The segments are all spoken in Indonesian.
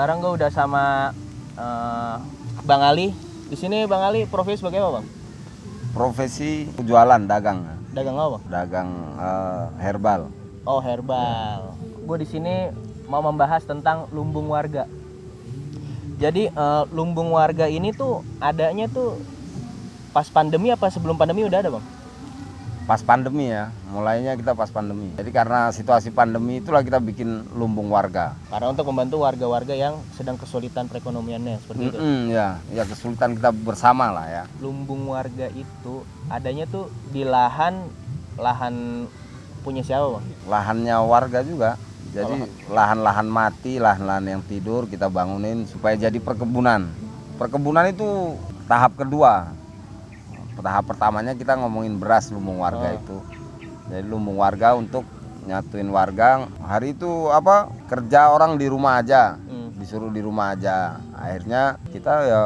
sekarang gue udah sama Bang Ali. Di sini Bang Ali profesi sebagai apa, Bang? Profesi jualan, dagang. Dagang apa, Bang? Dagang herbal. Oh, herbal. Gue di sini mau membahas tentang lumbung warga. Jadi lumbung warga ini tuh adanya tuh pas pandemi apa sebelum pandemi udah ada, Bang? Pas pandemi ya, mulainya kita pas pandemi. Jadi karena situasi pandemi itulah kita bikin lumbung warga. Karena untuk membantu warga-warga yang sedang kesulitan perekonomiannya seperti itu. Ya kesulitan kita bersama lah ya. Lumbung warga itu adanya tuh di lahan punya siapa, Bang? Lahannya warga juga. Jadi lahan-lahan mati, lahan-lahan yang tidur kita bangunin supaya jadi perkebunan. Perkebunan itu tahap kedua. Tahap pertamanya kita ngomongin beras lumbung warga itu. Jadi lumbung warga untuk nyatuin warga. Hari itu kerja orang di rumah aja, disuruh di rumah aja. Akhirnya kita ya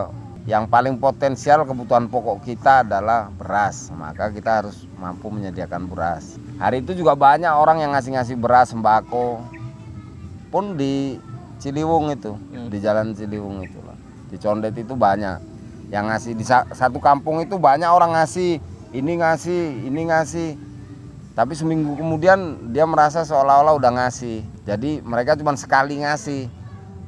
yang paling potensial kebutuhan pokok kita adalah beras. Maka kita harus mampu menyediakan beras. Hari itu juga banyak orang yang ngasih beras sembako. Pun di Ciliwung itu, di Jalan Ciliwung itu lah. Di Condet itu banyak. Yang ngasih di satu kampung itu banyak orang ngasih, ini ngasih. Tapi seminggu kemudian dia merasa seolah-olah udah ngasih. Jadi mereka cuma sekali ngasih.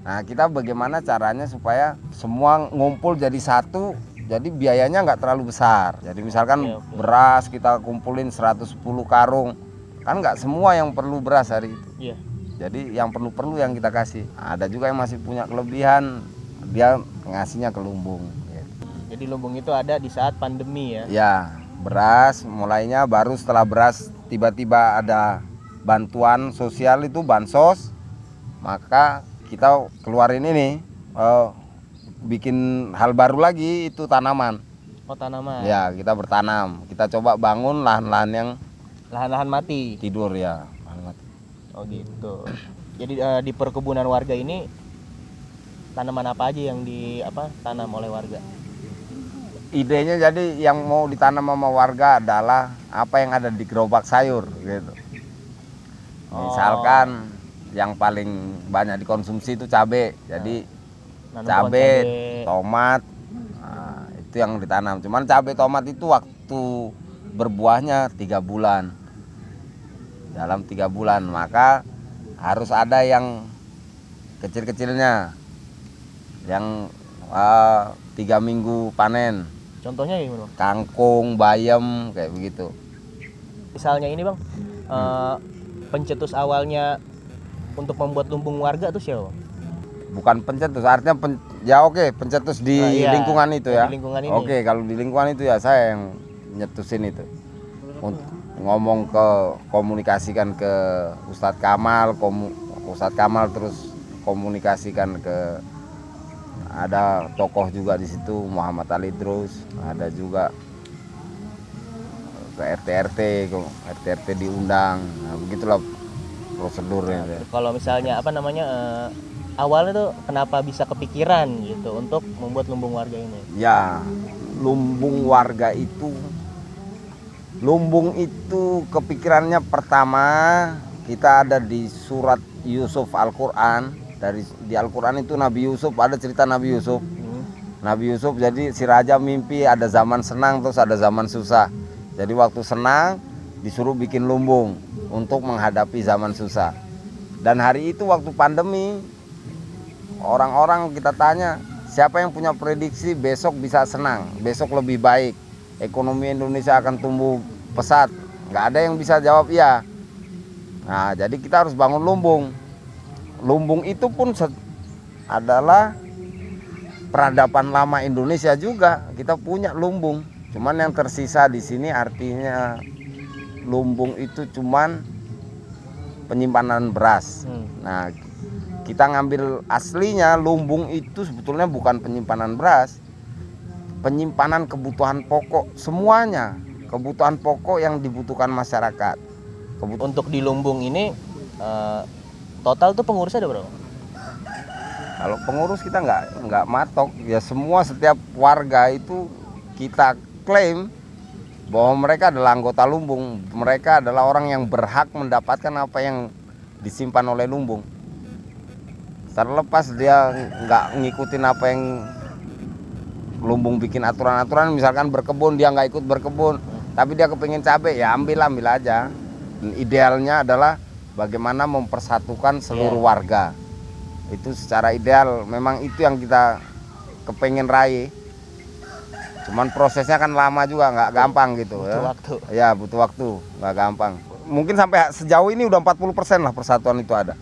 Nah, kita bagaimana caranya supaya semua ngumpul jadi satu, jadi biayanya nggak terlalu besar. Jadi misalkan beras kita kumpulin 110 karung, kan nggak semua yang perlu beras hari itu. Jadi yang perlu yang kita kasih. Ada juga yang masih punya kelebihan, dia ngasihnya ke lumbung. Jadi lumbung itu ada di saat pandemi ya? Ya, beras mulainya baru setelah beras tiba-tiba ada bantuan sosial itu bansos, maka kita keluarin ini bikin hal baru lagi itu tanaman. Oh, tanaman. Ya, kita bertanam. Kita coba bangun lahan-lahan mati. Tidur ya, lahan mati. Oh gitu. Jadi di perkebunan warga ini tanaman apa aja yang tanam oleh warga? Idenya jadi yang mau ditanam sama warga adalah apa yang ada di gerobak sayur gitu. Misalkan yang paling banyak dikonsumsi itu cabai. Jadi cabai, tomat, itu yang ditanam. Cuman cabai tomat itu waktu berbuahnya 3 bulan. Dalam 3 bulan maka harus ada yang kecil-kecilnya, yang 3 minggu panen. Contohnya gimana, Bang? Kangkung, bayam, kayak begitu. Misalnya ini, Bang, pencetus awalnya untuk membuat lumbung warga tuh siapa, Bang? Bukan pencetus, artinya pencetus di lingkungan itu ya. Di lingkungan ini. Oke, kalau di lingkungan itu ya saya yang nyetusin itu. Ngomong komunikasikan ke Ustadz Kamal, Ustadz Kamal terus komunikasikan ke, ada tokoh juga di situ Muhammad Ali Drus, ada juga ke RT diundang. Nah, begitulah prosedurnya. Kalau misalnya awalnya tuh kenapa bisa kepikiran gitu untuk membuat lumbung warga ini? Ya, lumbung itu kepikirannya pertama kita ada di surat Yusuf Al-Quran. Di Al-Quran itu Nabi Yusuf, ada cerita Nabi Yusuf. Nabi Yusuf jadi si raja mimpi ada zaman senang terus ada zaman susah. Jadi waktu senang disuruh bikin lumbung untuk menghadapi zaman susah. Dan hari itu waktu pandemi, orang-orang kita tanya siapa yang punya prediksi besok bisa senang, besok lebih baik, ekonomi Indonesia akan tumbuh pesat. Nggak ada yang bisa jawab iya. Nah, jadi kita harus bangun lumbung. Lumbung itu pun adalah peradaban lama Indonesia juga. Kita punya lumbung. Cuman yang tersisa di sini artinya lumbung itu cuman penyimpanan beras. Nah, kita ngambil aslinya lumbung itu sebetulnya bukan penyimpanan beras. Penyimpanan kebutuhan pokok semuanya. Kebutuhan pokok yang dibutuhkan masyarakat. Untuk di lumbung ini total tuh pengurusnya ada berapa? Kalau pengurus kita nggak matok, ya setiap warga itu kita klaim bahwa mereka adalah anggota lumbung, mereka adalah orang yang berhak mendapatkan apa yang disimpan oleh lumbung. terlepas dia nggak ngikutin apa yang lumbung bikin aturan-aturan, misalkan berkebun dia nggak ikut berkebun, tapi dia kepingin cabai ya ambil aja. Dan idealnya adalah bagaimana mempersatukan seluruh warga. Itu secara ideal, memang itu yang kita kepengen raih. Cuman prosesnya kan lama juga, nggak gampang gitu. Butuh waktu. Ya butuh waktu, nggak gampang. Mungkin sampai sejauh ini udah 40% lah persatuan itu ada.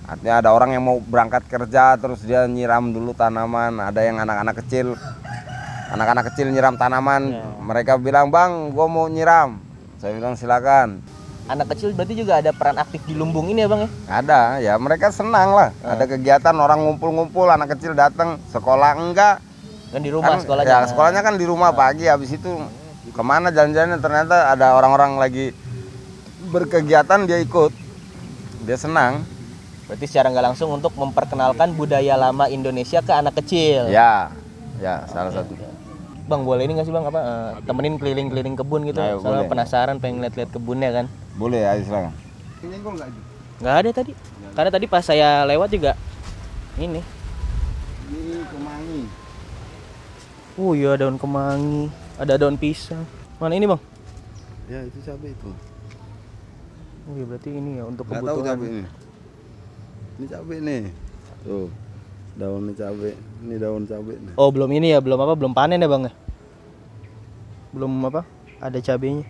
Artinya ada orang yang mau berangkat kerja terus dia nyiram dulu tanaman, ada yang anak-anak kecil nyiram tanaman. Mereka bilang, "Bang, gua mau nyiram." Saya bilang silakan. Anak kecil berarti juga ada peran aktif di lumbung ini ya Bang ya? Ada, ya mereka senang lah. Ada kegiatan orang ngumpul-ngumpul, anak kecil datang, sekolah enggak. Kan di rumah Kan, sekolahnya. ya sekolahnya kan di rumah pagi, habis itu kemana jalan-jalannya, ternyata ada orang-orang lagi berkegiatan, dia ikut. Dia senang. Berarti secara nggak langsung untuk memperkenalkan budaya lama Indonesia ke anak kecil. Ya salah satu. Bang, boleh ini nggak sih Bang temenin keliling-keliling kebun gitu? Ayo, Soalnya boleh. penasaran pengen lihat-lihat kebunnya kan. Boleh, ayo silakan. Nggak ada tadi. Karena tadi pas saya lewat juga ini. Ini kemangi. Oh iya, daun kemangi, ada daun pisang. Mana ini Bang? Ya itu cabai itu. Oh iya, berarti ini ya untuk Nggak tahu kebutuhan. cabai ini. Ini cabai nih. Tuh. Daunnya cabai. Ini daun cabai nih. Oh belum ini ya, belum panen ya Bang ya? Belum ada cabenya.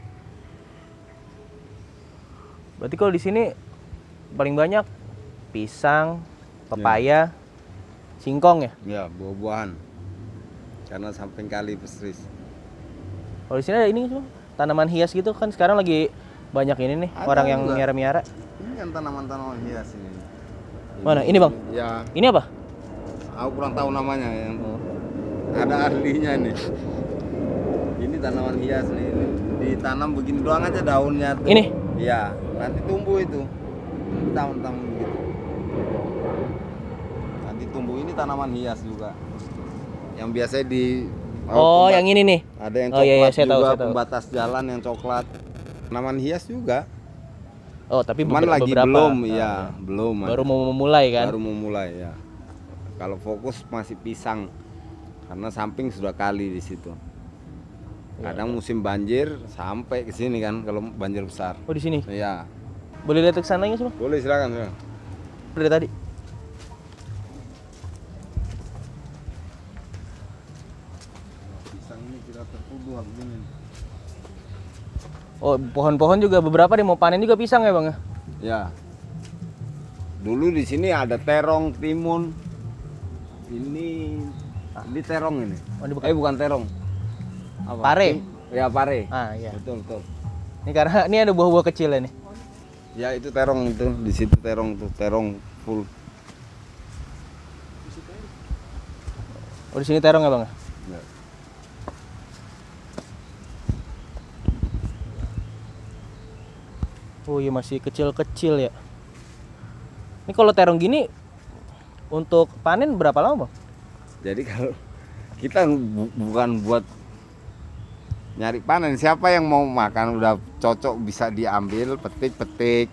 Berarti kalau di sini paling banyak pisang, pepaya, singkong ya? Ya, buah-buahan. Karena samping kali Pesris. Kalau di sini ada ini Bang, tanaman hias gitu kan sekarang lagi banyak ini nih, Ada orang yang juga. miara-miara. Ini kan tanaman-tanaman hias ini. Mana? Ini Bang? Ya, Ini apa? aku kurang tahu namanya yang ada ahlinya nih. Ini tanaman hias nih. Ini ditanam begini doang aja daunnya tuh. Ini? Iya, nanti tumbuh itu. Tahun-tahun gitu. Nanti tumbuh, ini tanaman hias juga. Yang biasanya di Oh, yang ini nih. ada yang Oh, coklat iya, saya juga, tahu, saya tahu. pembatas jalan yang coklat. Tanaman hias juga. Oh, tapi Cuman lagi beberapa. belum, Ah, ya, belum. Baru mau memulai kan? Baru mau mulai ya. Kalau fokus masih pisang, karena samping sudah kali di situ. Kadang musim banjir sampai ke sini kan kalau banjir besar. Oh, di sini. Iya. Boleh lihat ke sananya sih, Bang? Boleh silakan. Dari tadi. Pisang ini kita tertuduh begini. Oh, pohon-pohon juga beberapa nih mau panen juga pisang ya, Bang ya? Ya. Dulu di sini ada terong, timun. Ini terong ini. Oh, ini Bukan terong. Apa? Pare. Ya, pare. Ah, iya. Betul. Ini karena ini ada buah-buah kecil ya nih. Ya, itu terong itu. Di situ terong tuh, terong full. Oh, di sini terong ya, Bang ya? Ya. Oh, iya masih kecil-kecil ya. Ini kalau terong gini untuk panen berapa lama, Bang? Jadi kalau kita bukan buat nyari panen, siapa yang mau makan udah cocok bisa diambil, petik.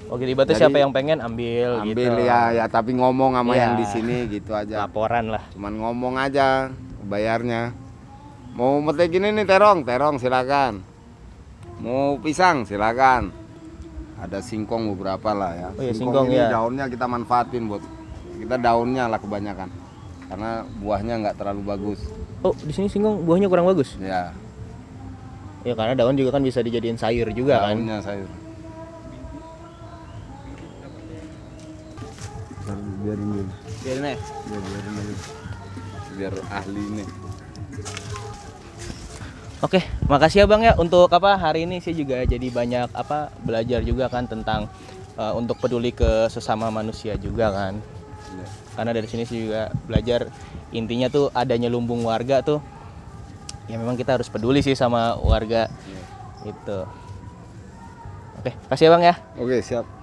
Oh, gitu ibaratnya Jadi, siapa yang pengen ambil gitu. Ya, tapi ngomong sama Iya. yang di sini gitu aja. Laporan lah. Cuman ngomong aja bayarnya. Mau metik ini nih terong silakan. Mau pisang silakan. Ada singkong beberapa lah ya. Oh iya, singkong ini ya. daunnya kita manfaatin buat kita daunnya lah kebanyakan. Karena buahnya nggak terlalu bagus. Oh, di sini singkong buahnya kurang bagus. Ya, Ya karena daun juga kan bisa dijadiin sayur juga kan. daunnya sayur. Biarin dulu. Biarin aja. Biarin dulu. Biar ahli nih. Oke, makasih ya Bang ya untuk hari ini saya juga jadi banyak belajar juga kan tentang untuk peduli ke sesama manusia juga kan. Ya. Karena dari sini saya juga belajar intinya tuh adanya lumbung warga tuh ya memang kita harus peduli sih sama warga. Gitu. Oke, makasih ya Bang ya. Oke, siap.